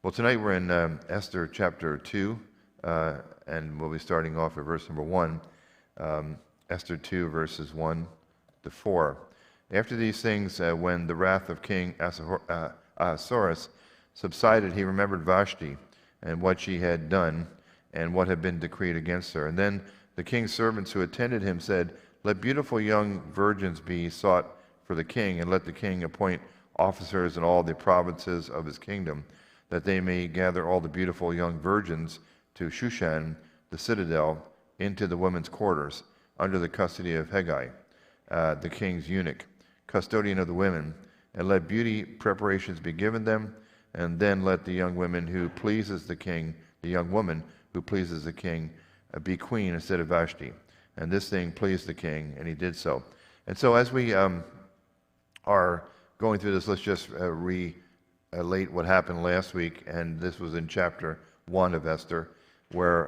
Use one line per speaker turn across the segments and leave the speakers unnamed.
Well, tonight we're in Esther chapter 2, and we'll be starting off with verse number 1. Esther 2, verses 1 to 4. After these things, when the wrath of King Ahasuerus subsided, he remembered Vashti and what she had done and what had been decreed against her. And then the king's servants who attended him said, "Let beautiful young virgins be sought for the king, and let the king appoint officers in all the provinces of his kingdom, that they may gather all the beautiful young virgins to Shushan, the citadel, into the women's quarters, under the custody of Hegai, the king's eunuch, custodian of the women, and let beauty preparations be given them, and then let the young woman who pleases the king, the young woman who pleases the king, be queen instead of Vashti." And this thing pleased the king, and he did so. And so as we are going through this, let's just relate what happened last week, and this was in chapter 1 of Esther, where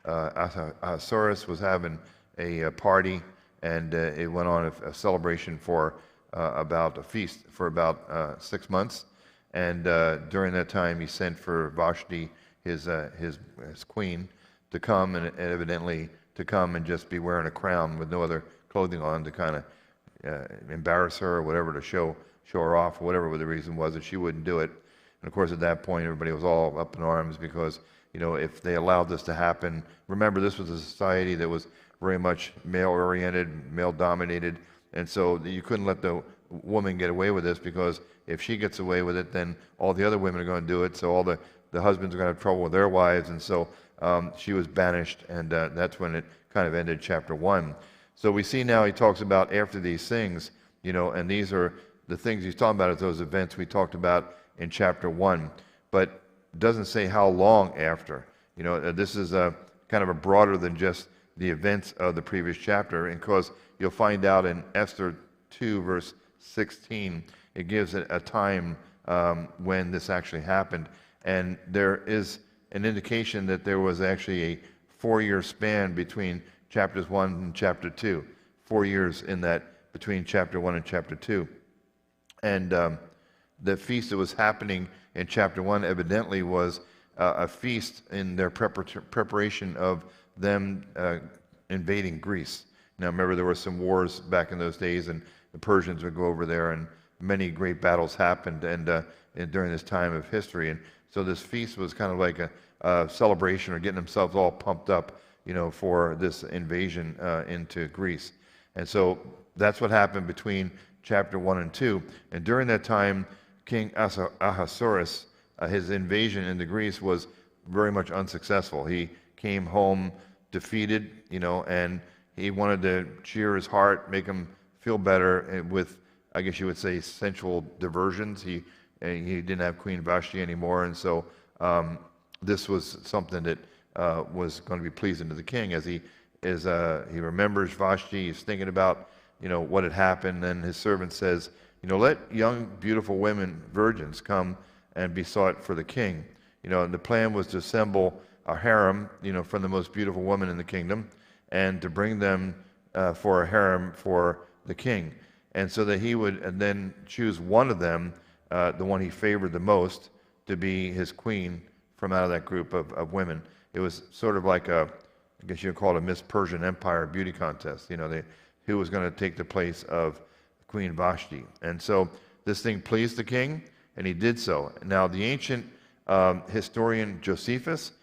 Ahasuerus was having a party, and it went on a celebration for about a feast for about 6 months. And during that time, he sent for Vashti, his queen, to come, and evidently to come and just be wearing a crown with no other clothing on, to kind of embarrass her or whatever, to show her off, or whatever the reason was, that she wouldn't do it. And of course, at that point, everybody was all up in arms, because if they allowed this to happen, remember, this was a society that was very much male-oriented, male-dominated, and so you couldn't let the woman get away with this, because if she gets away with it, then all the other women are going to do it, so all the husbands are going to have trouble with their wives, and so she was banished, and that's when it kind of ended chapter 1. So we see now he talks about after these things, and these are the things he's talking about, as those events we talked about in chapter 1, but doesn't say how long after. This is kind of a broader than just the events of the previous chapter, and because you'll find out in Esther 2, verse 16, it gives a time when this actually happened, and there is an indication that there was actually a 4-year span between chapters 1 and chapter 2, 4 years in that between chapter 1 and chapter 2. And the feast that was happening in chapter 1 evidently was a feast in their preparation of them invading Greece. Now remember, there were some wars back in those days, and the Persians would go over there, and many great battles happened and during this time of history. And so this feast was kind of like a celebration, or getting themselves all pumped up, for this invasion into Greece. And so that's what happened between chapter 1 and 2. And during that time, King Ahasuerus, his invasion into Greece was very much unsuccessful. He came home defeated, and he wanted to cheer his heart, make him feel better with, I guess you would say, sensual diversions. He didn't have Queen Vashti anymore, and so this was something that was going to be pleasing to the king, as he remembers Vashti. He's thinking about what had happened, and his servant says, let young beautiful women, virgins, come and be sought for the king. And the plan was to assemble a harem, from the most beautiful women in the kingdom, and to bring them for a harem for the king, and so that he would then choose one of them, the one he favored the most, to be his queen from out of that group of women. It was sort of like I guess you would call it a Miss Persian Empire beauty contest, who was going to take the place of Queen Vashti. And so this thing pleased the king, and he did so. Now the ancient historian Josephus,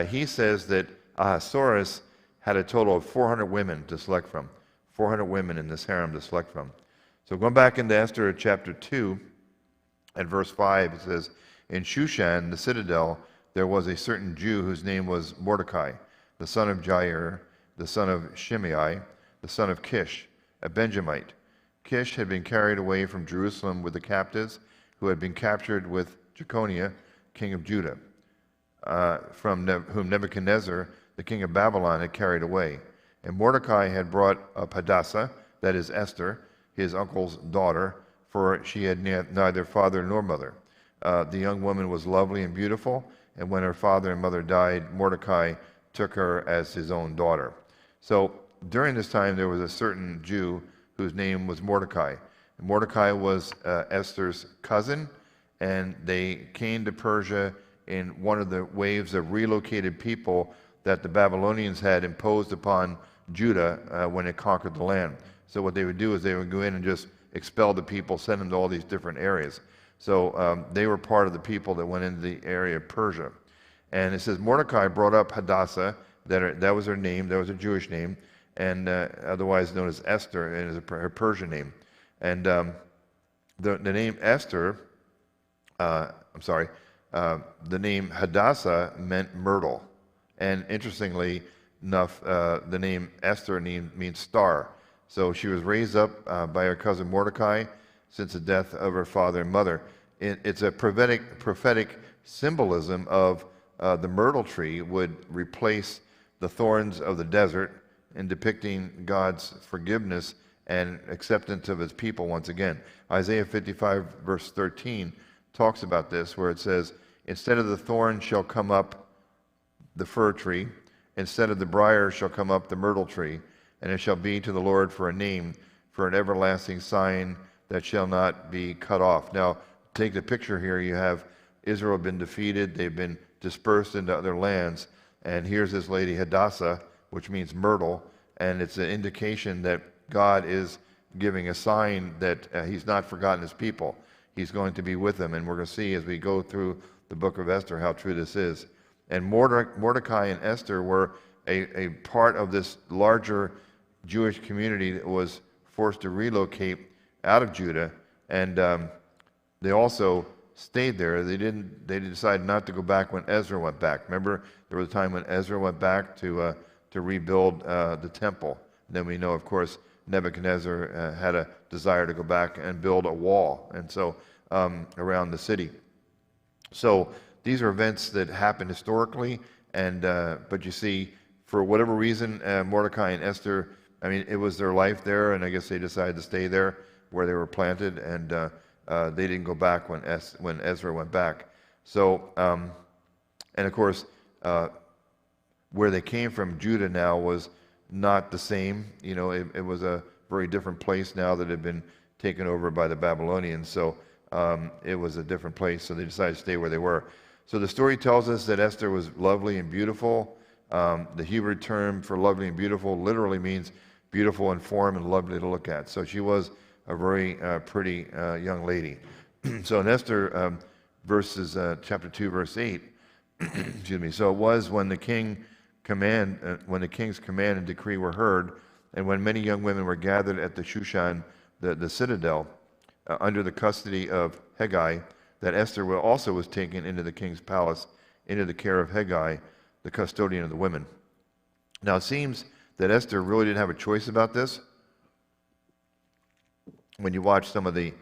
he says that Ahasuerus had a total of 400 women to select from, 400 women in this harem to select from. So going back into Esther chapter 2, at verse 5, it says, "In Shushan, the citadel, there was a certain Jew whose name was Mordecai, the son of Jair, the son of Shimei, the son of Kish, a Benjamite. Kish had been carried away from Jerusalem with the captives who had been captured with Jeconiah, king of Judah, whom Nebuchadnezzar, the king of Babylon, had carried away. And Mordecai had brought up Hadassah, that is Esther, his uncle's daughter, for she had neither father nor mother. The young woman was lovely and beautiful, and when her father and mother died, Mordecai took her as his own daughter." So during this time, there was a certain Jew whose name was Mordecai. And Mordecai was Esther's cousin, and they came to Persia in one of the waves of relocated people that the Babylonians had imposed upon Judah when it conquered the land. So what they would do is they would go in and just expel the people, send them to all these different areas. So they were part of the people that went into the area of Persia. And it says Mordecai brought up Hadassah, that was her name, that was her Jewish name, and otherwise known as Esther, and is her Persian name. And the name Esther, the name Hadassah meant myrtle. And interestingly enough, the name Esther means star. So she was raised up by her cousin Mordecai since the death of her father and mother. It's a prophetic symbolism of the myrtle tree would replace the thorns of the desert in depicting God's forgiveness and acceptance of his people once again. Isaiah 55 verse 13 talks about this, where it says, instead of the thorn shall come up the fir tree, instead of the briar shall come up the myrtle tree, and it shall be to the Lord for a name, for an everlasting sign that shall not be cut off. Now, take the picture here. You have Israel been defeated. They've been dispersed into other lands. And here's this lady, Hadassah, which means myrtle. And it's an indication that God is giving a sign that he's not forgotten his people. He's going to be with them. And we're going to see as we go through the book of Esther how true this is. And Mordecai and Esther were a part of this larger Jewish community that was forced to relocate out of Judah, and they also stayed there. They decided not to go back when Ezra went back. Remember, there was a time when Ezra went back to rebuild the temple. Then we know, of course, Nebuchadnezzar had a desire to go back and build a wall, and so around the city. So these are events that happened historically, and but you see, for whatever reason, Mordecai and Esther, I mean, it was their life there, and I guess they decided to stay there where they were planted, and they didn't go back when Ezra went back. So, and of course, where they came from, Judah now was not the same. You know, it was a very different place now that had been taken over by the Babylonians. So it was a different place. So they decided to stay where they were. So the story tells us that Esther was lovely and beautiful. The Hebrew term for lovely and beautiful literally means beautiful in form and lovely to look at. So she was a very pretty young lady. So in Esther chapter 2, verse 8, excuse me. So it was when the king's command and decree were heard, and when many young women were gathered at the Shushan, the citadel, under the custody of Hegai, that Esther also was taken into the king's palace, into the care of Hegai, the custodian of the women. Now it seems that Esther really didn't have a choice about this. When you watch some of the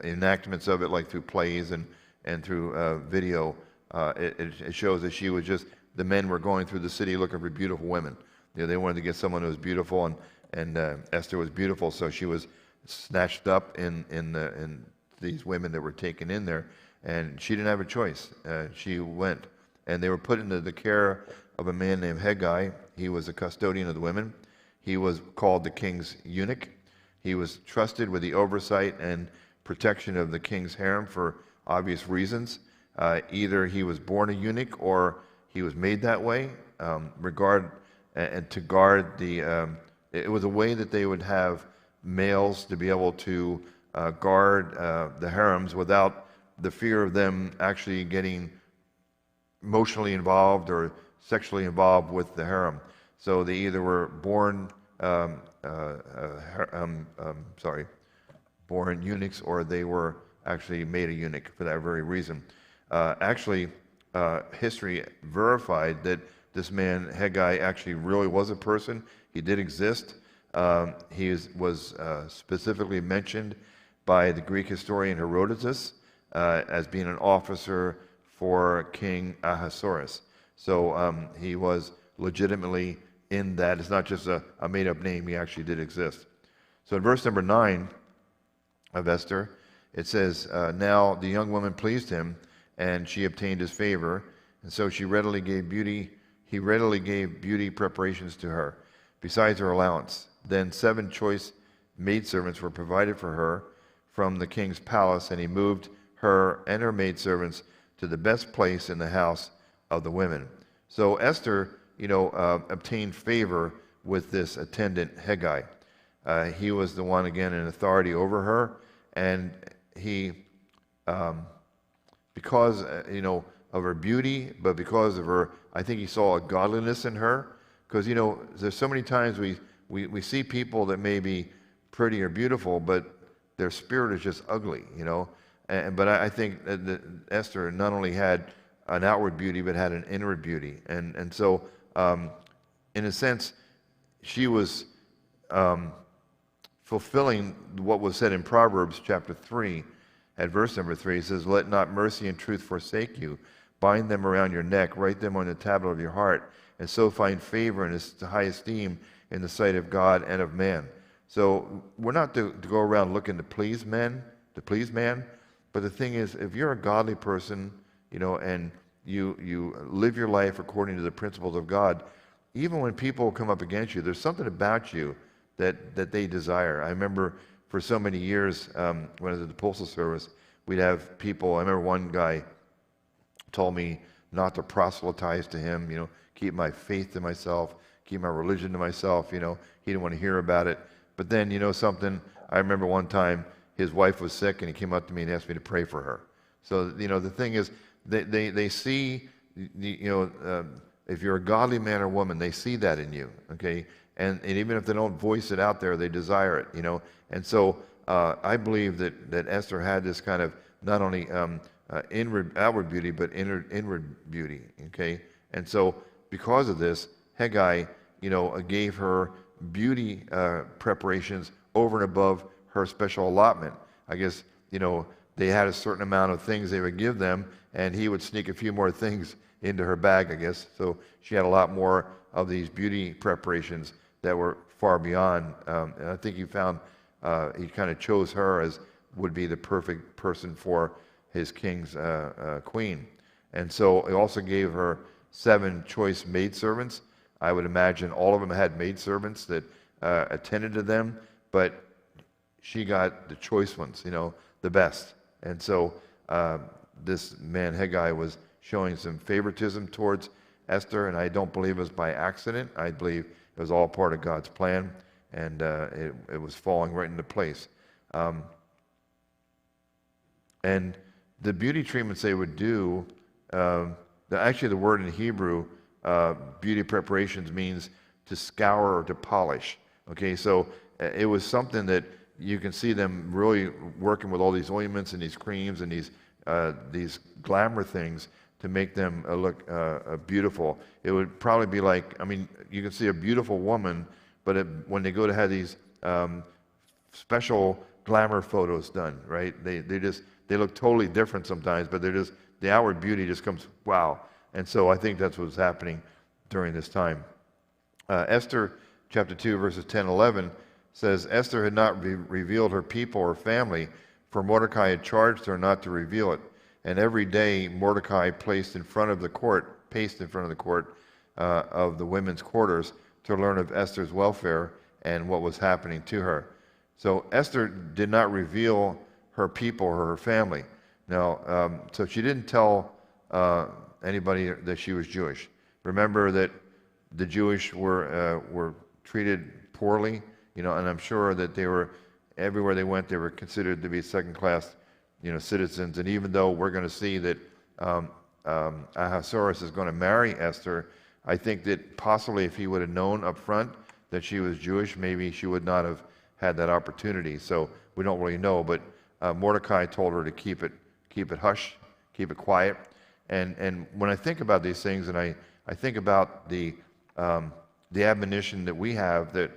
enactments of it, like through plays and through video, it shows that she was just, the men were going through the city looking for beautiful women. You know, they wanted to get someone who was beautiful, and Esther was beautiful, so she was snatched up in these women that were taken in there, and she didn't have a choice. She went, and they were put into the care of a man named Hegai. He was a custodian of the women. He was called the king's eunuch. He was trusted with the oversight and protection of the king's harem for obvious reasons. Either he was born a eunuch or he was made that way. To guard the. It was a way that they would have males to be able to guard the harems without the fear of them actually getting emotionally involved or sexually involved with the harem. So they either were born eunuchs, or they were actually made a eunuch for that very reason. History verified that this man, Hegai, actually really was a person. He did exist. He was specifically mentioned by the Greek historian Herodotus as being an officer for King Ahasuerus. So he was legitimately in that. It's not just a made-up name. He actually did exist. So in verse number 9 of Esther, it says, now the young woman pleased him, and she obtained his favor, and so he readily gave beauty preparations to her, besides her allowance. Then 7 choice maidservants were provided for her from the king's palace, and he moved her and her maidservants to the best place in the house of the women. So Esther, obtained favor with this attendant Hegai. He was the one, again, in authority over her, and he, because, of her beauty, but because of her, I think he saw a godliness in her, because, there's so many times we see people that may be pretty or beautiful, but their spirit is just ugly, but I think that Esther not only had an outward beauty, but had an inward beauty. And so, in a sense, she was fulfilling what was said in Proverbs chapter 3, at verse number 3. It says, "Let not mercy and truth forsake you. Bind them around your neck. Write them on the tablet of your heart, and so find favor and high esteem in the sight of God and of man." So we're not to go around looking to please man, but the thing is, if you're a godly person, and you live your life according to the principles of God, even when people come up against you, there's something about you that they desire. I remember for so many years when I was at the Postal Service, we'd have people. I remember one guy told me not to proselytize to him, keep my faith to myself, keep my religion to myself. He didn't want to hear about it. But then, something, I remember one time his wife was sick and he came up to me and asked me to pray for her. So, the thing is, they see, if you're a godly man or woman, they see that in you, okay? And even if they don't voice it out there, they desire it, And so I believe that Esther had this kind of not only outward beauty, but inward beauty, okay? And so because of this, Hegai, gave her beauty preparations over and above her special allotment. I guess, they had a certain amount of things they would give them, and he would sneak a few more things into her bag, I guess. So she had a lot more of these beauty preparations that were far beyond. And I think he found, he kind of chose her as would be the perfect person for his king's queen. And so he also gave her 7 choice maidservants. I would imagine all of them had maidservants that attended to them, but she got the choice ones, the best. And so this man Hegai was showing some favoritism towards Esther, and I don't believe it was by accident. I believe it was all part of God's plan, and it was falling right into place. And the beauty treatments they would do, actually the word in Hebrew, beauty preparations, means to scour or to polish. Okay, so it was something that you can see them really working with all these ointments and these creams and these glamour things to make them look beautiful. It would probably be like, you can see a beautiful woman, but when they go to have these special glamour photos done, right? They look totally different sometimes, but the outward beauty just comes, wow. And so I think that's what's happening during this time. Esther chapter 2, verses 10 and 11 says, "Esther had not revealed her people or family, for Mordecai had charged her not to reveal it. And every day Mordecai paced in front of the court of the women's quarters to learn of Esther's welfare and what was happening to her." So Esther did not reveal her people or her family. Now, so she didn't tell anybody that she was Jewish. Remember that the Jewish were treated poorly, and I'm sure that they were, everywhere they went, they were considered to be second-class, citizens. And even though we're going to see that Ahasuerus is going to marry Esther, I think that possibly if he would have known up front that she was Jewish, maybe she would not have had that opportunity. So we don't really know, but Mordecai told her to keep it hush, keep it quiet. And when I think about these things, and I think about the admonition that we have, that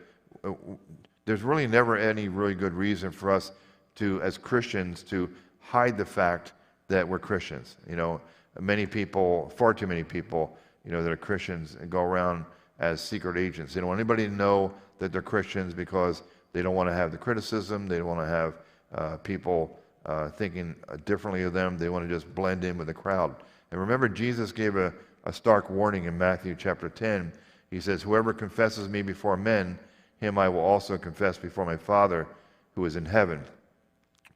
there's really never any really good reason for us to, as Christians, to hide the fact that we're Christians. Many people, far too many people, that are Christians and go around as secret agents. They don't want anybody to know that they're Christians because they don't want to have the criticism. They don't want to have people thinking differently of them. They want to just blend in with the crowd. And remember, Jesus gave a stark warning in Matthew chapter 10. He says, "Whoever confesses me before men, him I will also confess before my Father who is in heaven."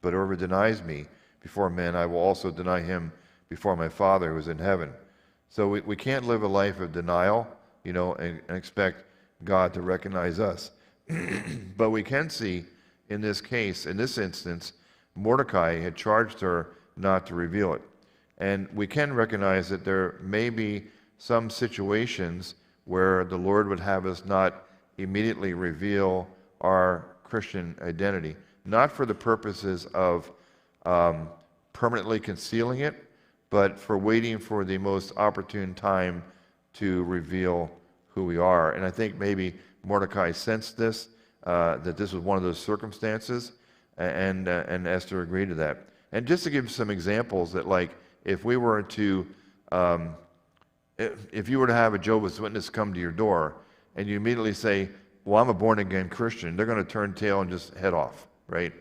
But whoever denies me before men, I will also deny him before my Father who is in heaven. So we can't live a life of denial, and expect God to recognize us. But we can see in this case, in this instance, Mordecai had charged her not to reveal it. And we can recognize that there may be some situations where the Lord would have us not immediately reveal our Christian identity, not for the purposes of permanently concealing it, but for waiting for the most opportune time to reveal who we are. And I think maybe Mordecai sensed this, that this was one of those circumstances, and Esther agreed to that. And just to give some examples that, like, if we were to, if you were to have a Jehovah's Witness come to your door, and you immediately say, well, I'm a born-again Christian, they're going to turn tail and just head off, right?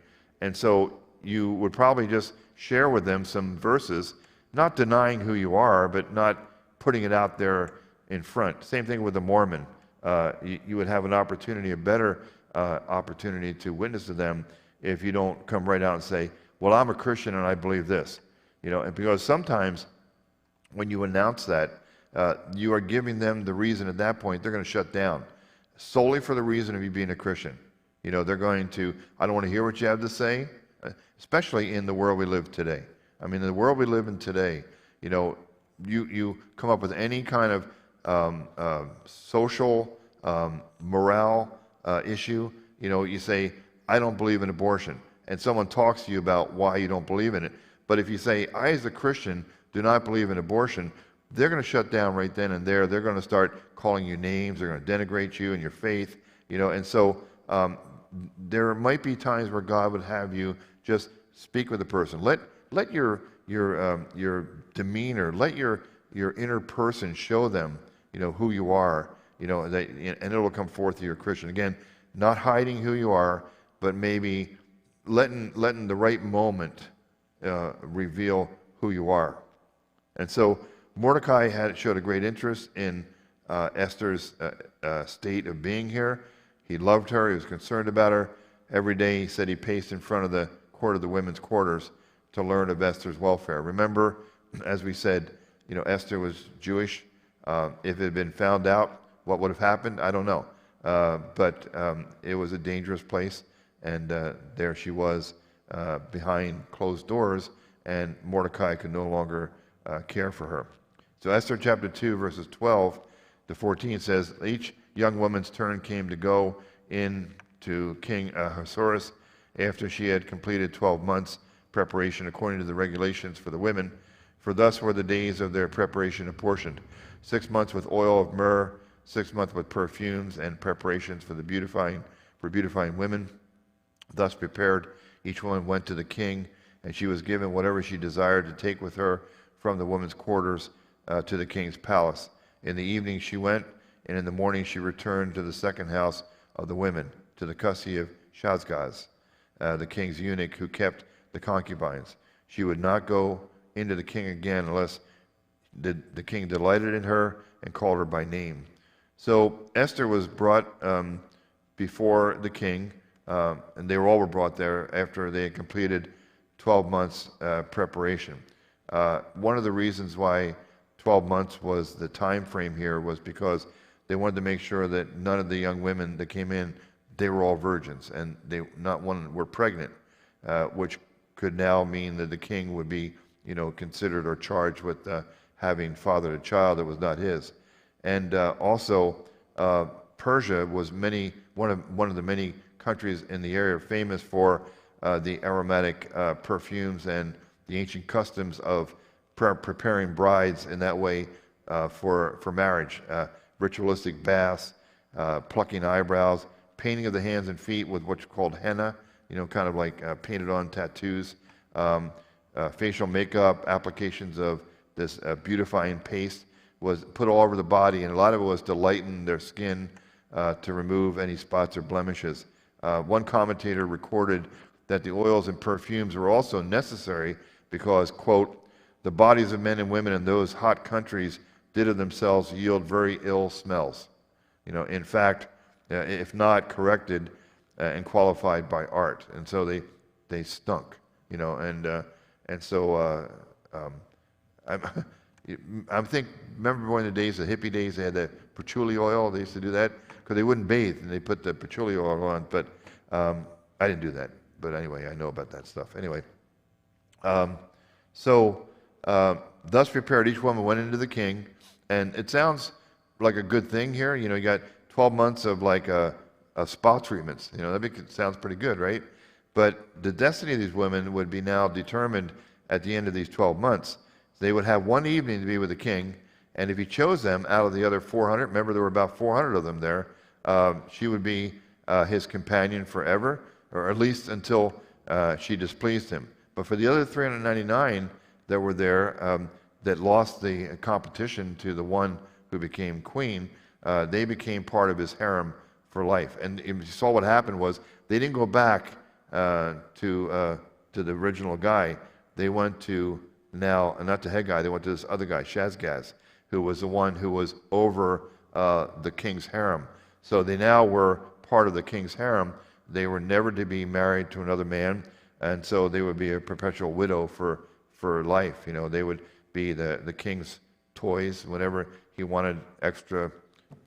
And so you would probably just share with them some verses, not denying who you are, but not putting it out there in front. Same thing with the Mormon. You would have an opportunity, a better opportunity to witness to them if you don't come right out and say, well, I'm a Christian and I believe this. And because sometimes when you announce that, you are giving them the reason at that point they're going to shut down, solely for the reason of you being a Christian. They're going to, I don't want to hear what you have to say, especially in the world we live today. I mean, in the world we live in today, you come up with any kind of social morale issue. You say, I don't believe in abortion, and someone talks to you about why you don't believe in it. But if you say, I as a Christian do not believe in abortion, they're going to shut down right then and there. They're going to start calling you names. They're going to denigrate you and your faith. And so there might be times where God would have you just speak with the person. Let your demeanor, let your inner person show them, who you are, and it will come forth that you're a Christian. Again, not hiding who you are, but maybe letting the right moment reveal who you are. And so Mordecai showed a great interest in Esther's state of being here. He loved her. He was concerned about her. Every day, he said he paced in front of the court of the women's quarters to learn of Esther's welfare. Remember, as we said, Esther was Jewish. If it had been found out, what would have happened? I don't know. But it was a dangerous place, and there she was behind closed doors, and Mordecai could no longer care for her. So Esther chapter 2, verses 12 to 14 says, each young woman's turn came to go in to King Ahasuerus after she had completed 12 months preparation according to the regulations for the women. For thus were the days of their preparation apportioned: 6 months with oil of myrrh, 6 months with perfumes and preparations for beautifying women. Thus prepared, each woman went to the king, and she was given whatever she desired to take with her from the women's quarters to the king's palace. In the evening she went, and in the morning she returned to the second house of the women, to the custody of Shazgaz, the king's eunuch who kept the concubines. She would not go into the king again unless the king delighted in her and called her by name. So Esther was brought before the king, and they all were brought there after they had completed 12 months preparation. One of the reasons why 12 months was the time frame here was because they wanted to make sure that none of the young women that came in, they were all virgins, and not one were pregnant, which could now mean that the king would be, considered or charged with having fathered a child that was not his. And also, Persia was one of the many countries in the area famous for the aromatic perfumes and the ancient customs of preparing brides in that way for marriage. Ritualistic baths, plucking eyebrows, painting of the hands and feet with what's called henna, kind of like painted on tattoos, facial makeup, applications of this beautifying paste was put all over the body, and a lot of it was to lighten their skin, to remove any spots or blemishes. One commentator recorded that the oils and perfumes were also necessary because, quote, the bodies of men and women in those hot countries did of themselves yield very ill smells. In fact, if not corrected and qualified by art. And so they stunk. and so I'm, remember when the days, the hippie days, they had the patchouli oil. They used to do that because they wouldn't bathe and they put the patchouli oil on. But I didn't do that. But anyway, I know about that stuff. Anyway, thus prepared, each woman went into the king, and it sounds like a good thing here. You got 12 months of like spa treatments. That sounds pretty good, right? But the destiny of these women would be now determined at the end of these 12 months. They would have one evening to be with the king, and if he chose them out of the other 400, remember there were about 400 of them there, she would be his companion forever, or at least until she displeased him. But for the other 399 that were there, that lost the competition to the one who became queen, they became part of his harem for life. And you saw what happened was they didn't go back to the original guy. They went to not to Haggai, they went to this other guy, Shazgaz, who was the one who was over the king's harem. So they now were part of the king's harem. They were never to be married to another man, and so they would be a perpetual widow for life. They would be the king's toys. Whenever he wanted extra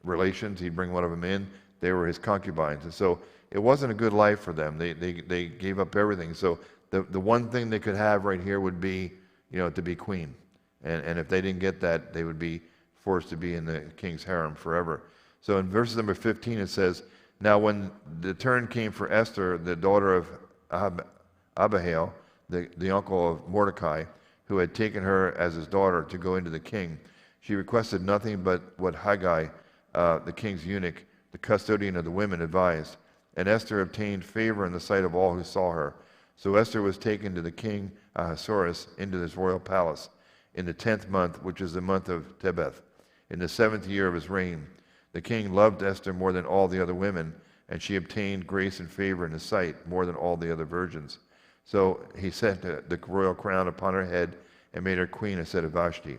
relations, he'd bring one of them in. They were his concubines, and so it wasn't a good life for them. They gave up everything. So the one thing they could have right here would be, to be queen. And if they didn't get that, they would be forced to be in the king's harem forever. So in verse number 15 it says, now when the turn came for Esther, the daughter of Abihail, the uncle of Mordecai, who had taken her as his daughter to go into the king, she requested nothing but what Haggai, the king's eunuch, the custodian of the women, advised. And Esther obtained favor in the sight of all who saw her. So Esther was taken to the king Ahasuerus into his royal palace in the 10th month, which is the month of Tebeth, in the 7th year of his reign. The king loved Esther more than all the other women, and she obtained grace and favor in his sight more than all the other virgins. So he set the royal crown upon her head and made her queen instead of Vashti.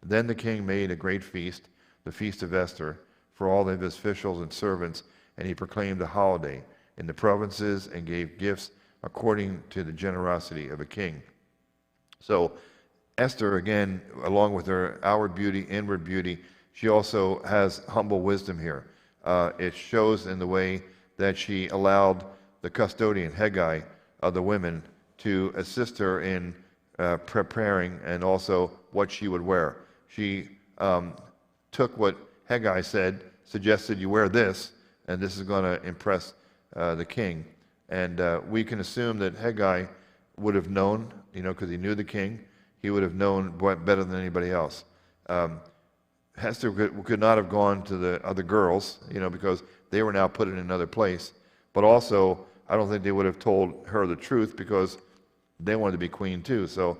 Then the king made a great feast, the feast of Esther, for all of his officials and servants, and he proclaimed a holiday in the provinces and gave gifts according to the generosity of a king. So Esther, again, along with her outward beauty, inward beauty, she also has humble wisdom here. It shows in the way that she allowed the custodian, Haggai, of the women to assist her in preparing and also what she would wear. She took what Haggai said, suggested you wear this, and this is going to impress the king. And we can assume that Haggai would have known, because he knew the king, he would have known better than anybody else. Esther could not have gone to the other girls, because they were now put in another place. But also, I don't think they would have told her the truth because they wanted to be queen too. So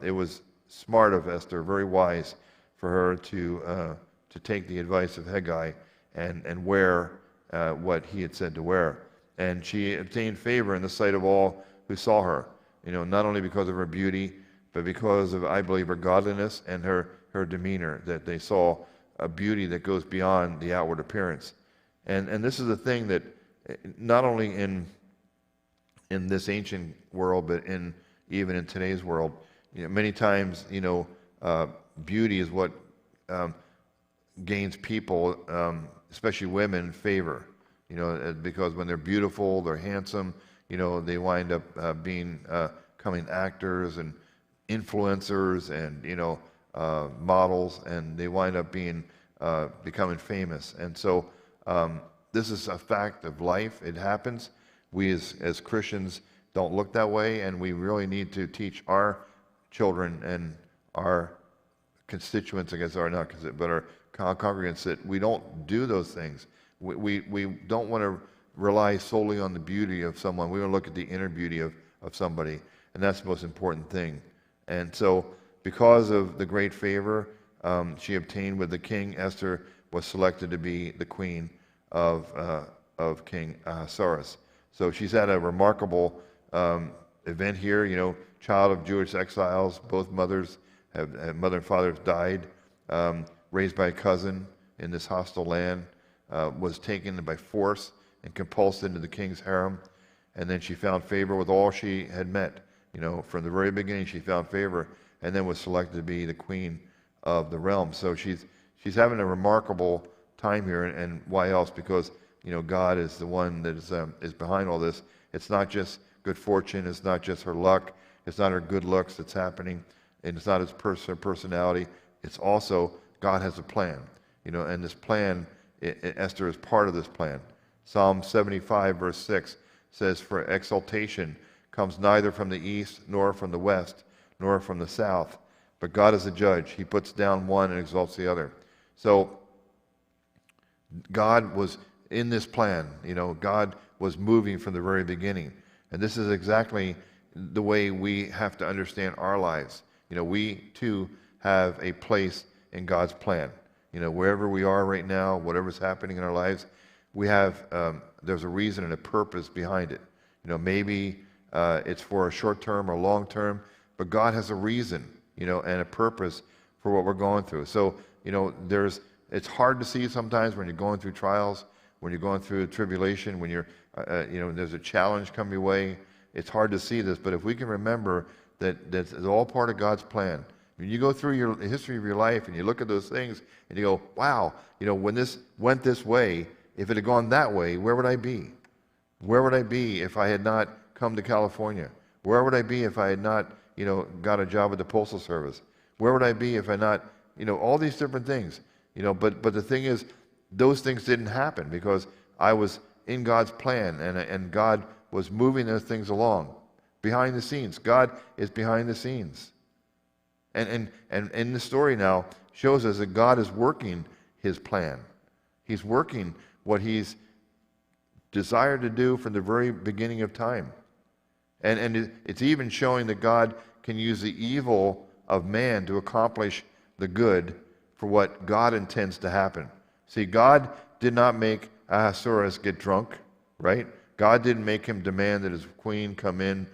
it was smart of Esther, very wise for her to take the advice of Haggai and wear what he had said to wear. And she obtained favor in the sight of all who saw her, not only because of her beauty, but because of, I believe, her godliness and her demeanor, that they saw a beauty that goes beyond the outward appearance. And this is a thing that not only in this ancient world, but even in today's world, many times, beauty is what gains people, especially women, favor. Because when they're beautiful, they're handsome, they wind up becoming actors and influencers and, models, and they wind up becoming famous. And so this is a fact of life. It happens. We as Christians don't look that way, and we really need to teach our children and our constituents, I guess, but our congregants, that we don't do those things. We don't want to rely solely on the beauty of someone. We want to look at the inner beauty of somebody, and that's the most important thing. And so because of the great favor she obtained with the king, Esther was selected to be the queen of King Ahasuerus. So she's had a remarkable event here, child of Jewish exiles. Both mothers mother and father have died, raised by a cousin in this hostile land, was taken by force and compulsed into the king's harem. And then she found favor with all she had met. From the very beginning, she found favor, and then was selected to be the queen of the realm. So she's having a remarkable time here, and why else? Because God is the one that is behind all this. It's not just good fortune. It's not just her luck. It's not her good looks that's happening, and it's not her personality. It's also God has a plan, and this plan, Esther is part of this plan. Psalm 75, verse 6 says, "For exaltation comes neither from the east, nor from the west, nor from the south. But God is a judge. He puts down one and exalts the other." So God was in this plan. God was moving from the very beginning. And this is exactly the way we have to understand our lives. We too have a place in God's plan. Wherever we are right now, whatever's happening in our lives, we have, there's a reason and a purpose behind it. Maybe it's for a short term or long term, but God has a reason, and a purpose for what we're going through. So, it's hard to see sometimes when you're going through trials, when you're going through a tribulation, when there's a challenge coming your way. It's hard to see this, but if we can remember that that's all part of God's plan. When you go through the history of your life and you look at those things and you go, wow, when this went this way, if it had gone that way, where would I be? Where would I be if I had not come to California? Where would I be if I had not, got a job with the Postal Service? Where would I be if I not, all these different things, but the thing is, those things didn't happen because I was in God's plan, and God was moving those things along behind the scenes. God is behind the scenes. And in the story now shows us that God is working his plan. He's working what he's desired to do from the very beginning of time. And it's even showing that God can use the evil of man to accomplish the good for what God intends to happen. See, God did not make Ahasuerus get drunk, right? God didn't make him demand that his queen come in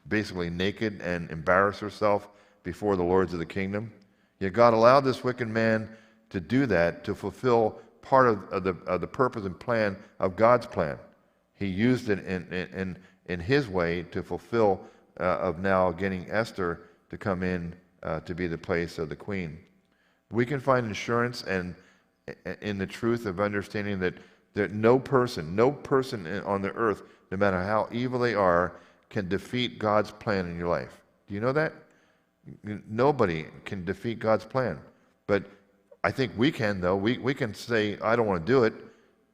basically naked and embarrass herself before the lords of the kingdom. Yet God allowed this wicked man to do that to fulfill part of the purpose and plan of God's plan. He used it in his way to fulfill of now getting Esther to come in to be the place of the queen. We can find assurance and in the truth of understanding that no person on the earth, no matter how evil they are, can defeat God's plan in your life. Do you know that? Nobody can defeat God's plan. But I think we can, though. We can say, I don't want to do it.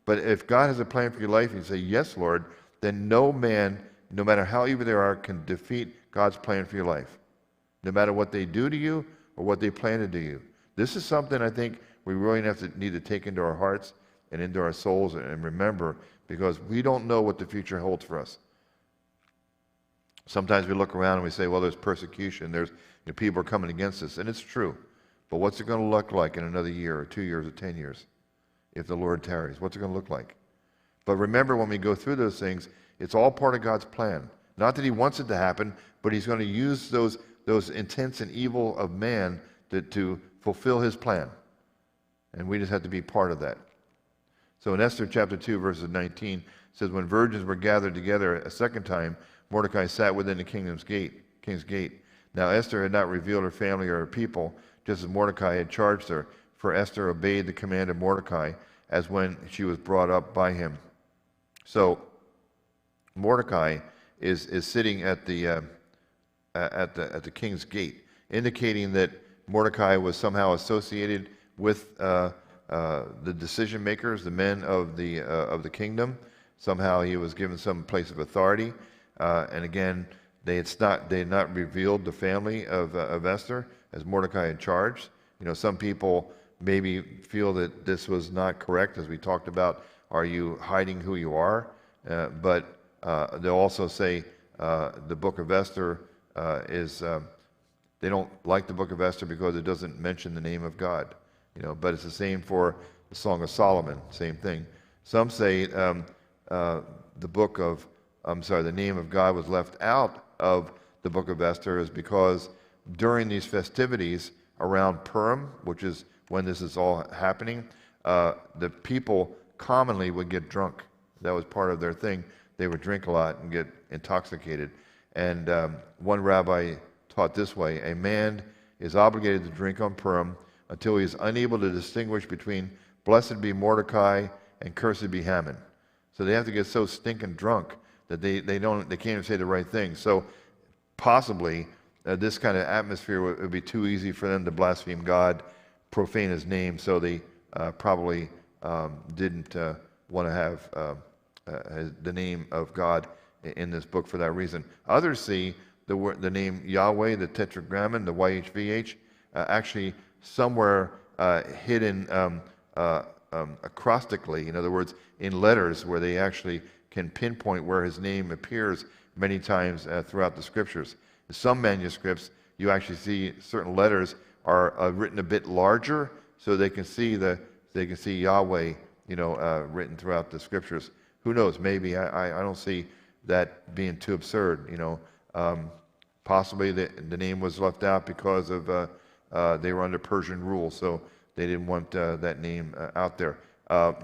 But if God has a plan for your life, and you say, yes, Lord, then no man, no matter how evil they are, can defeat God's plan for your life. No matter what they do to you or what they plan to do to you. This is something I think we really need to take into our hearts and into our souls and remember, because we don't know what the future holds for us. Sometimes we look around and we say, well, there's persecution, there's people are coming against us, and it's true. But what's it going to look like in another year or 2 years or 10 years if the Lord tarries? What's it going to look like? But remember, when we go through those things, it's all part of God's plan. Not that he wants it to happen, but he's going to use those intents and evil of man to fulfill his plan. And we just have to be part of that. So in Esther chapter 2, verses 19, it says, when virgins were gathered together a second time, Mordecai sat within the king's gate. Now Esther had not revealed her family or her people, just as Mordecai had charged her, for Esther obeyed the command of Mordecai as when she was brought up by him. So Mordecai is sitting at the king's gate, indicating that Mordecai was somehow associated with the decision makers, the men of the kingdom. Somehow he was given some place of authority. And again, they had not revealed the family of Esther as Mordecai had charged. Some people maybe feel that this was not correct, as we talked about. Are you hiding who you are? But they'll also say the book of Esther is. They don't like the book of Esther because it doesn't mention the name of God. But it's the same for the Song of Solomon. Same thing. Some say the name of God was left out of the book of Esther is because during these festivities around Purim, which is when this is all happening, the people commonly would get drunk. That was part of their thing. They would drink a lot and get intoxicated. And one rabbi taught this way: a man is obligated to drink on Purim until he is unable to distinguish between blessed be Mordecai and cursed be Haman. So they have to get so stinking drunk that they can't even say the right thing. So possibly this kind of atmosphere would be too easy for them to blaspheme God, profane his name, so they probably didn't want to have the name of God in this book for that reason. Others see the name Yahweh, the tetragrammaton, the YHVH, actually somewhere hidden acrostically, in other words, in letters, where they actually can pinpoint where his name appears many times throughout the scriptures. In some manuscripts, you actually see certain letters are written a bit larger, so they can see Yahweh, written throughout the scriptures. Who knows? Maybe I don't see that being too absurd. Possibly the name was left out because of they were under Persian rule, so they didn't want that name out there.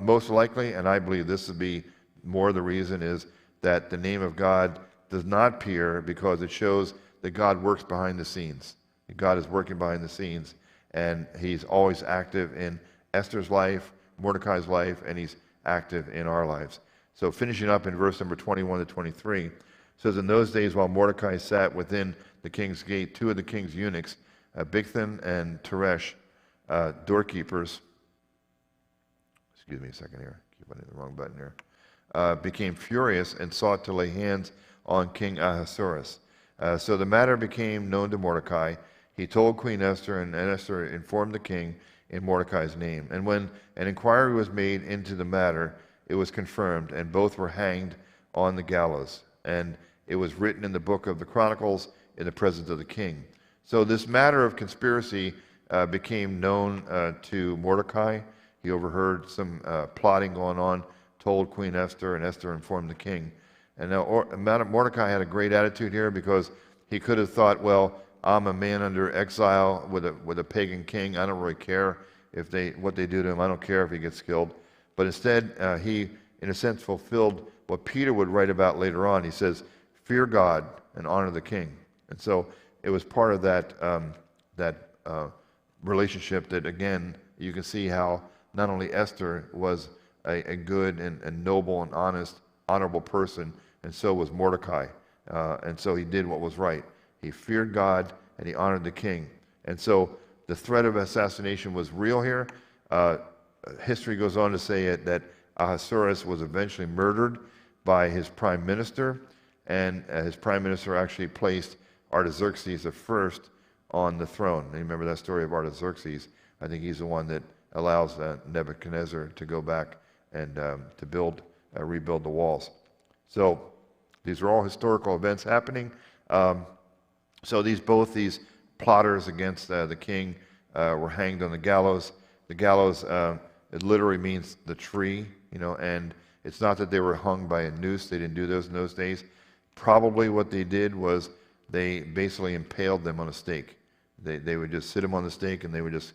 Most likely, and I believe this would be more the reason, is that the name of God does not appear because it shows that God works behind the scenes. God is working behind the scenes, and he's always active in Esther's life, Mordecai's life, and he's active in our lives. So finishing up in verse number 21 to 23, says, in those days while Mordecai sat within the king's gate, two of the king's eunuchs, Bigthan and Teresh, doorkeepers, excuse me a second here, keep on hitting the wrong button here, became furious and sought to lay hands on King Ahasuerus. So the matter became known to Mordecai. He told Queen Esther, and Esther informed the king in Mordecai's name. And when an inquiry was made into the matter, it was confirmed, and both were hanged on the gallows. And it was written in the book of the Chronicles in the presence of the king. So this matter of conspiracy became known to Mordecai. He overheard some plotting going on, told Queen Esther, and Esther informed the king. And now Mordecai had a great attitude here, because he could have thought, well, I'm a man under exile with a pagan king. I don't really care what they do to him. I don't care if he gets killed. But instead, he, in a sense, fulfilled what Peter would write about later on. He says, fear God and honor the king. And so it was part of that relationship that, again, you can see how not only Esther was a good and noble and honest, honorable person, and so was Mordecai. And so he did what was right. He feared God and he honored the king. And so the threat of assassination was real here. History goes on to say that Ahasuerus was eventually murdered by his prime minister, and his prime minister actually placed Artaxerxes I on the throne. And you remember that story of Artaxerxes? I think he's the one that allows Nebuchadnezzar to go back and to rebuild the walls. So these are all historical events happening. So both these plotters against the king were hanged on the gallows. The gallows, it literally means the tree, and it's not that they were hung by a noose. They didn't do those in those days. Probably what they did was they basically impaled them on a stake. They would just sit them on the stake, and they would just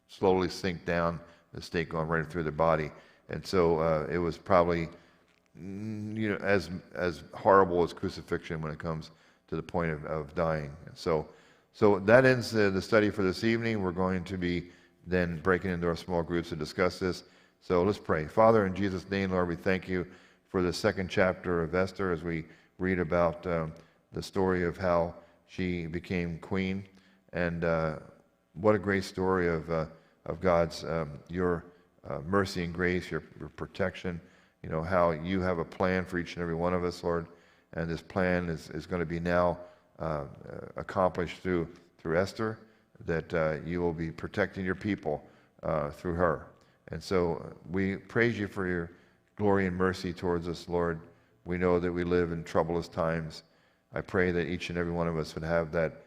slowly sink down, the stake going right through their body. And so it was probably as horrible as crucifixion when it comes to the point of dying. So that ends the study for this evening. We're going to be then breaking into our small groups to discuss this. So let's pray. Father, in Jesus' name, Lord, we thank you for the second chapter of Esther, as we read about the story of how she became queen. And what a great story of God's, your mercy and grace, your protection, how you have a plan for each and every one of us, Lord. And this plan is going to be now accomplished through Esther, that you will be protecting your people through her. And so we praise you for your glory and mercy towards us, Lord. We know that we live in troublous times. I pray that each and every one of us would have that,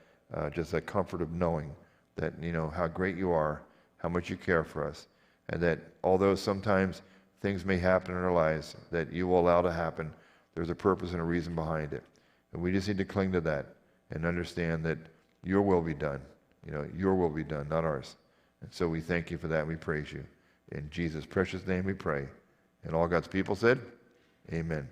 just that comfort of knowing that, how great you are, how much you care for us, and that although sometimes things may happen in our lives that you will allow to happen, there's a purpose and a reason behind it. And we just need to cling to that and understand that your will be done. Your will be done, not ours. And so we thank you for that. We praise you. In Jesus' precious name we pray. And all God's people said, amen.